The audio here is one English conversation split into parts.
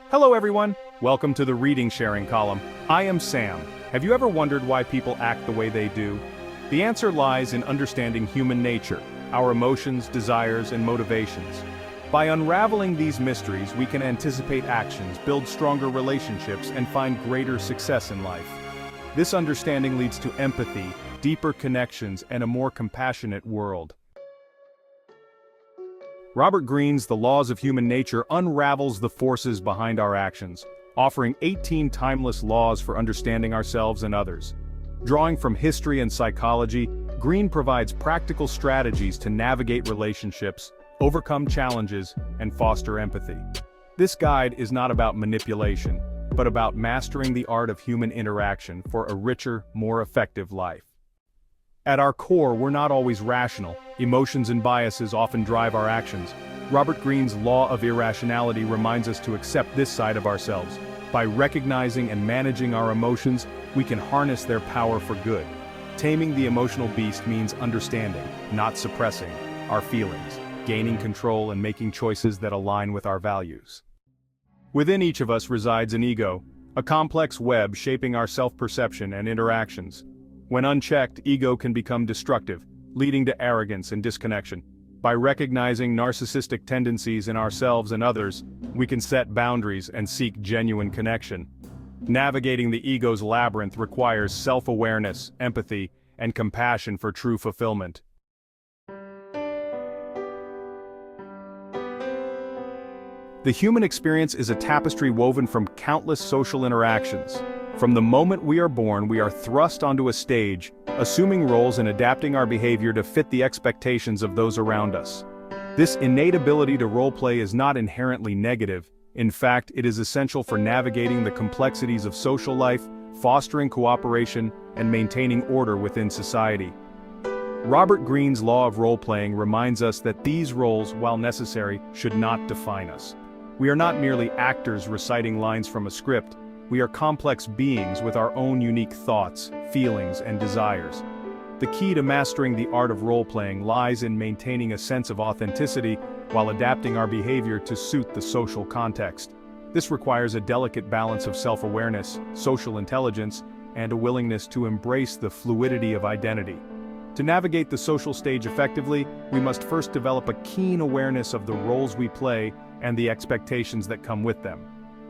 Hello everyone, welcome to the reading sharing column. I am Sam. Have you ever wondered why people act the way they do? The answer lies in understanding human nature, our emotions, desires, and motivations. By unraveling these mysteries, we can anticipate actions, build stronger relationships, and find greater success in life. This understanding leads to empathy, deeper connections, and a more compassionate world. Robert Greene's The Laws of Human Nature unravels the forces behind our actions, offering 18 timeless laws for understanding ourselves and others. Drawing from history and psychology, Greene provides practical strategies to navigate relationships, overcome challenges, and foster empathy. This guide is not about manipulation, but about mastering the art of human interaction for a richer, more effective life. At our core, we're not always rational. Emotions and biases often drive our actions. Robert Greene's law of irrationality reminds us to accept this side of ourselves. By recognizing and managing our emotions, we can harness their power for good. Taming the emotional beast means understanding, not suppressing, our feelings, gaining control and making choices that align with our values. Within each of us resides an ego, a complex web shaping our self-perception and interactions. When unchecked, ego can become destructive, leading to arrogance and disconnection. By recognizing narcissistic tendencies in ourselves and others, we can set boundaries and seek genuine connection. Navigating the ego's labyrinth requires self-awareness, empathy, and compassion for true fulfillment. The human experience is a tapestry woven from countless social interactions. From the moment we are born, we are thrust onto a stage, assuming roles and adapting our behavior to fit the expectations of those around us. This innate ability to role-play is not inherently negative. In fact, it is essential for navigating the complexities of social life, fostering cooperation, and maintaining order within society. Robert Greene's law of role-playing reminds us that these roles, while necessary, should not define us. We are not merely actors reciting lines from a script. We are complex beings with our own unique thoughts, feelings, and desires. The key to mastering the art of role-playing lies in maintaining a sense of authenticity while adapting our behavior to suit the social context. This requires a delicate balance of self-awareness, social intelligence, and a willingness to embrace the fluidity of identity. To navigate the social stage effectively, we must first develop a keen awareness of the roles we play and the expectations that come with them.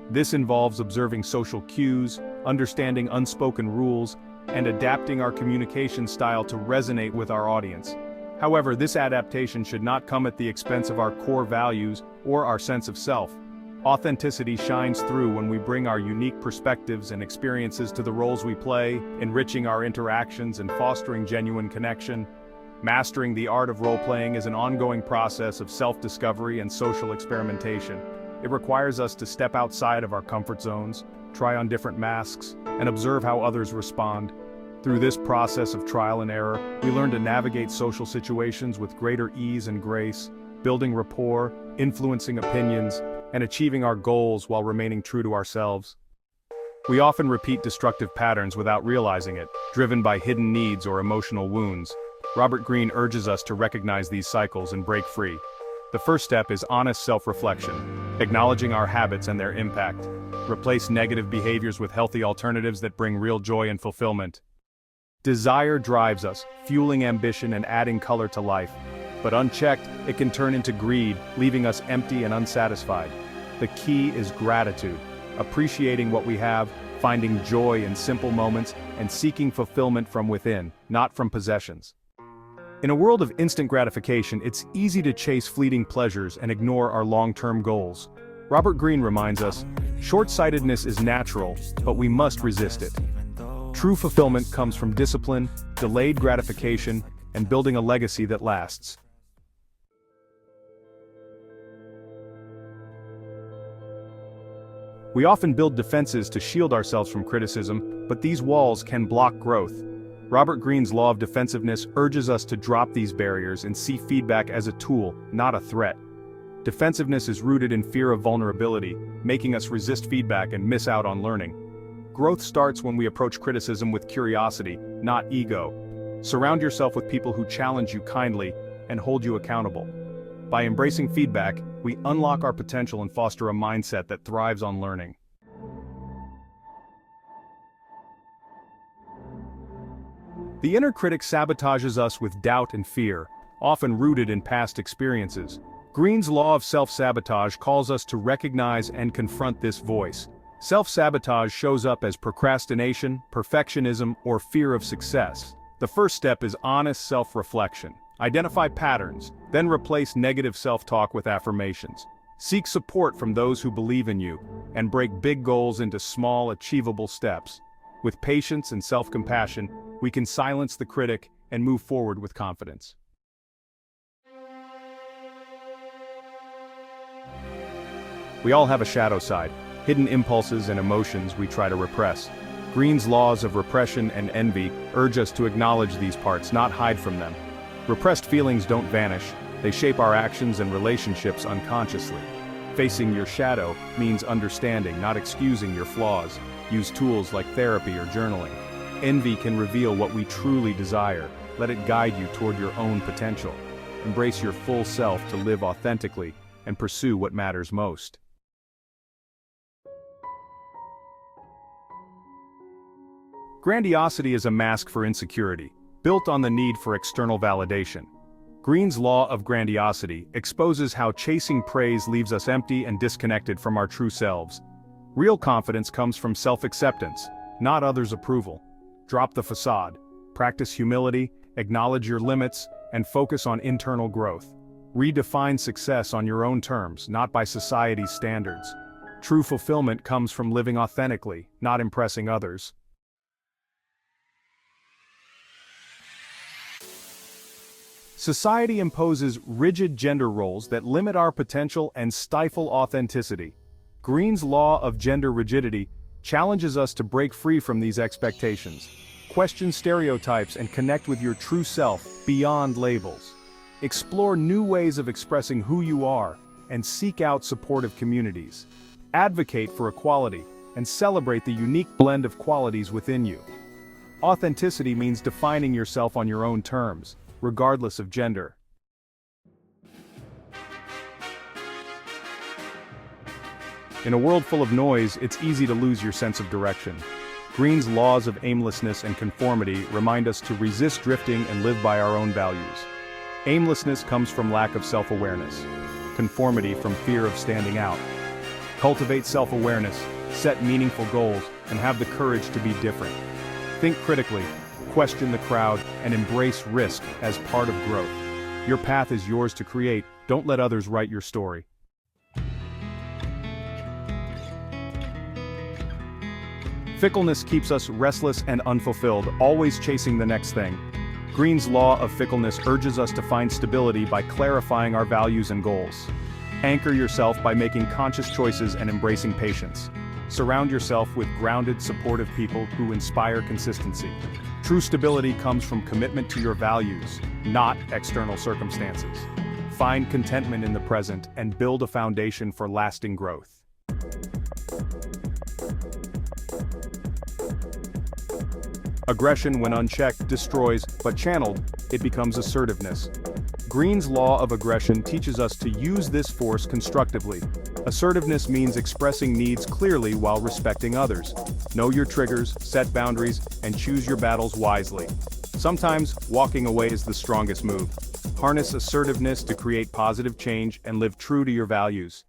This involves observing social cues, understanding unspoken rules, and adapting our communication style to resonate with our audience. However, this adaptation should not come at the expense of our core values or our sense of self. Authenticity shines through when we bring our unique perspectives and experiences to the roles we play, enriching our interactions and fostering genuine connection. Mastering the art of role-playing is an ongoing process of self-discovery and social experimentation. It requires us to step outside of our comfort zones, try on different masks, and observe how others respond. Through this process of trial and error, we learn to navigate social situations with greater ease and grace, building rapport, influencing opinions, and achieving our goals while remaining true to ourselves. We often repeat destructive patterns without realizing it, driven by hidden needs or emotional wounds. Robert Greene urges us to recognize these cycles and break free. The first step is honest self-reflection, acknowledging our habits and their impact. Replace negative behaviors with healthy alternatives that bring real joy and fulfillment. Desire drives us, fueling ambition and adding color to life. But unchecked, it can turn into greed, leaving us empty and unsatisfied. The key is gratitude, appreciating what we have, finding joy in simple moments, and seeking fulfillment from within, not from possessions. In a world of instant gratification, it's easy to chase fleeting pleasures and ignore our long-term goals. Robert Greene reminds us, short-sightedness is natural, but we must resist it. True fulfillment comes from discipline, delayed gratification, and building a legacy that lasts. We often build defenses to shield ourselves from criticism, but these walls can block growth. Robert Greene's law of defensiveness urges us to drop these barriers and see feedback as a tool, not a threat. Defensiveness is rooted in fear of vulnerability, making us resist feedback and miss out on learning. Growth starts when we approach criticism with curiosity, not ego. Surround yourself with people who challenge you kindly and hold you accountable. By embracing feedback, we unlock our potential and foster a mindset that thrives on learning. The inner critic sabotages us with doubt and fear, often rooted in past experiences. Greene's law of self-sabotage calls us to recognize and confront this voice. Self-sabotage shows up as procrastination, perfectionism, or fear of success. The first step is honest self-reflection. Identify patterns, then replace negative self-talk with affirmations. Seek support from those who believe in you, and break big goals into small, achievable steps. With patience and self-compassion, we can silence the critic and move forward with confidence. We all have a shadow side, hidden impulses and emotions we try to repress. Greene's laws of repression and envy urge us to acknowledge these parts, not hide from them. Repressed feelings don't vanish, they shape our actions and relationships unconsciously. Facing your shadow means understanding, not excusing your flaws. Use tools like therapy or journaling. Envy can reveal what we truly desire. Let it guide you toward your own potential. Embrace your full self to live authentically and pursue what matters most. Grandiosity is a mask for insecurity, built on the need for external validation. Greene's law of grandiosity exposes how chasing praise leaves us empty and disconnected from our true selves. Real confidence comes from self-acceptance, not others' approval. Drop the facade, practice humility, acknowledge your limits, and focus on internal growth. Redefine success on your own terms, not by society's standards. True fulfillment comes from living authentically, not impressing others. Society imposes rigid gender roles that limit our potential and stifle authenticity. Greene's law of gender rigidity challenges us to break free from these expectations. Question stereotypes and connect with your true self beyond labels. Explore new ways of expressing who you are and seek out supportive communities. Advocate for equality and celebrate the unique blend of qualities within you. Authenticity means defining yourself on your own terms, regardless of gender. In a world full of noise, it's easy to lose your sense of direction. Greene's laws of aimlessness and conformity remind us to resist drifting and live by our own values. Aimlessness comes from lack of self-awareness. Conformity from fear of standing out. Cultivate self-awareness, set meaningful goals, and have the courage to be different. Think critically, question the crowd, and embrace risk as part of growth. Your path is yours to create, don't let others write your story. Fickleness keeps us restless and unfulfilled, always chasing the next thing. Greene's law of fickleness urges us to find stability by clarifying our values and goals. Anchor yourself by making conscious choices and embracing patience. Surround yourself with grounded, supportive people who inspire consistency. True stability comes from commitment to your values, not external circumstances. Find contentment in the present and build a foundation for lasting growth. Aggression, when unchecked, destroys, but channeled, it becomes assertiveness. Greene's law of aggression teaches us to use this force constructively. Assertiveness means expressing needs clearly while respecting others. Know your triggers, set boundaries, and choose your battles wisely. Sometimes, walking away is the strongest move. Harness assertiveness to create positive change and live true to your values.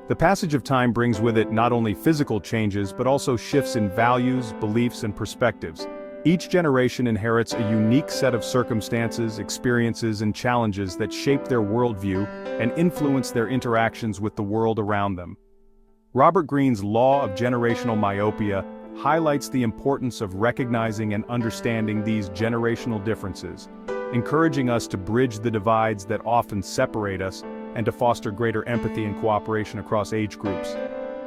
The passage of time brings with it not only physical changes but also shifts in values, beliefs, and perspectives. Each generation inherits a unique set of circumstances, experiences, and challenges that shape their worldview and influence their interactions with the world around them. Robert Greene's law of generational myopia highlights the importance of recognizing and understanding these generational differences, encouraging us to bridge the divides that often separate us and to foster greater empathy and cooperation across age groups.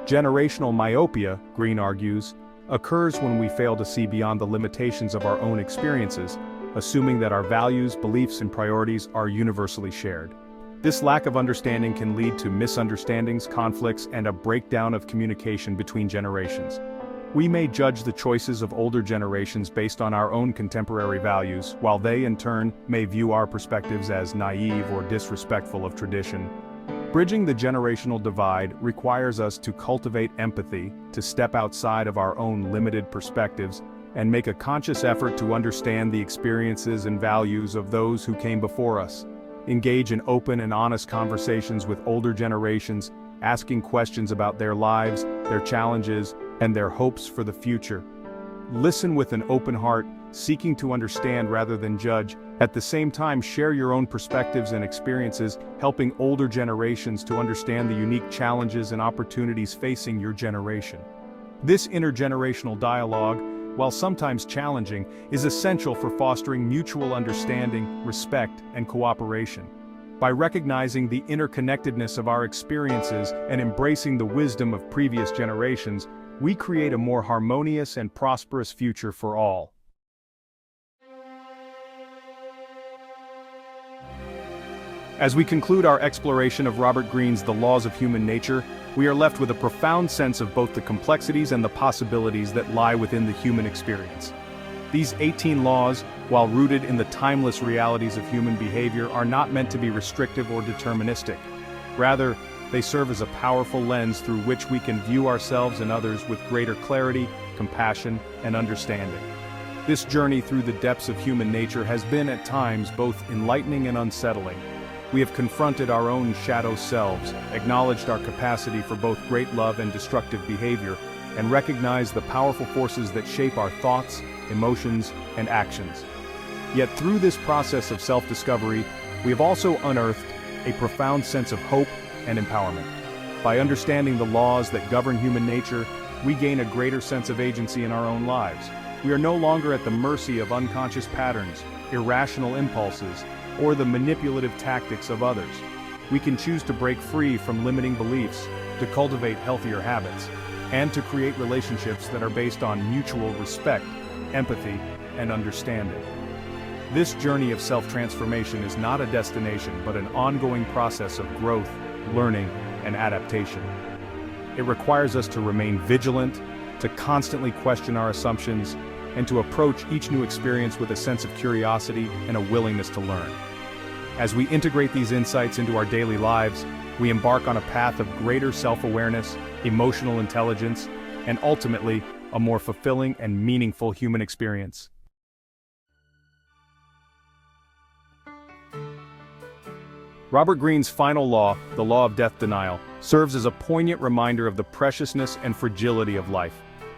Generational myopia, Greene argues, occurs when we fail to see beyond the limitations of our own experiences, assuming that our values, beliefs, and priorities are universally shared. This lack of understanding can lead to misunderstandings, conflicts, and a breakdown of communication between generations. We may judge the choices of older generations based on our own contemporary values, while they, in turn, may view our perspectives as naive or disrespectful of tradition. Bridging the generational divide requires us to cultivate empathy, to step outside of our own limited perspectives, and make a conscious effort to understand the experiences and values of those who came before us. Engage in open and honest conversations with older generations, asking questions about their lives, their challenges, and their hopes for the future. Listen with an open heart, seeking to understand rather than judge. At the same time, share your own perspectives and experiences, helping older generations to understand the unique challenges and opportunities facing your generation. This intergenerational dialogue, while sometimes challenging, is essential for fostering mutual understanding, respect, and cooperation. By recognizing the interconnectedness of our experiences and embracing the wisdom of previous generations, we create a more harmonious and prosperous future for all. As we conclude our exploration of Robert Greene's The Laws of Human Nature, we are left with a profound sense of both the complexities and the possibilities that lie within the human experience. These 18 laws, while rooted in the timeless realities of human behavior, are not meant to be restrictive or deterministic. Rather, they serve as a powerful lens through which we can view ourselves and others with greater clarity, compassion, and understanding. This journey through the depths of human nature has been at times both enlightening and unsettling. We have confronted our own shadow selves, acknowledged our capacity for both great love and destructive behavior, and recognized the powerful forces that shape our thoughts, emotions, and actions. Yet through this process of self-discovery, we have also unearthed a profound sense of hope and empowerment. By understanding the laws that govern human nature, we gain a greater sense of agency in our own lives. We are no longer at the mercy of unconscious patterns, irrational impulses, or the manipulative tactics of others. We can choose to break free from limiting beliefs, to cultivate healthier habits, and to create relationships that are based on mutual respect, empathy, and understanding. This journey of self-transformation is not a destination but an ongoing process of growth, learning, and adaptation. It requires us to remain vigilant, to constantly question our assumptions, and to approach each new experience with a sense of curiosity and a willingness to learn. As we integrate these insights into our daily lives, we embark on a path of greater self-awareness, emotional intelligence, and ultimately, a more fulfilling and meaningful human experience. Robert Greene's final law, the law of death denial, serves as a poignant reminder of the preciousness and fragility of life.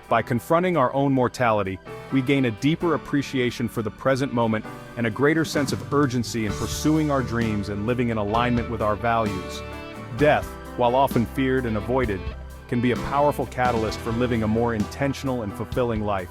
By confronting our own mortality, we gain a deeper appreciation for the present moment and a greater sense of urgency in pursuing our dreams and living in alignment with our values. Death, while often feared and avoided, can be a powerful catalyst for living a more intentional and fulfilling life.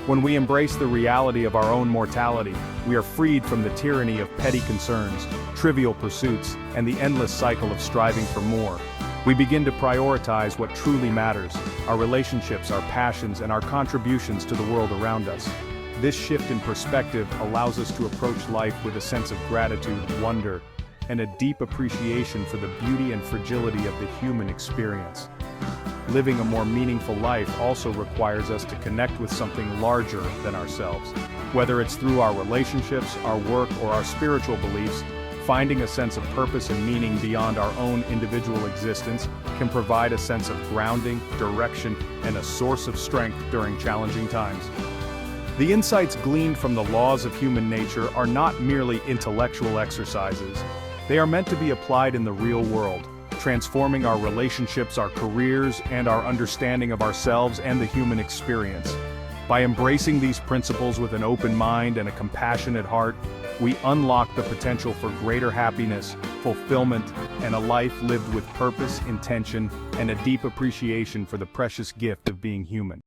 When we embrace the reality of our own mortality, we are freed from the tyranny of petty concerns, trivial pursuits, and the endless cycle of striving for more. We begin to prioritize what truly matters, our relationships, our passions, and our contributions to the world around us. This shift in perspective allows us to approach life with a sense of gratitude, wonder, and a deep appreciation for the beauty and fragility of the human experience. Living a more meaningful life also requires us to connect with something larger than ourselves. Whether it's through our relationships, our work, or our spiritual beliefs, finding a sense of purpose and meaning beyond our own individual existence can provide a sense of grounding, direction, and a source of strength during challenging times. The insights gleaned from the laws of human nature are not merely intellectual exercises. They are meant to be applied in the real world, transforming our relationships, our careers, and our understanding of ourselves and the human experience. By embracing these principles with an open mind and a compassionate heart, we unlock the potential for greater happiness, fulfillment, and a life lived with purpose, intention, and a deep appreciation for the precious gift of being human.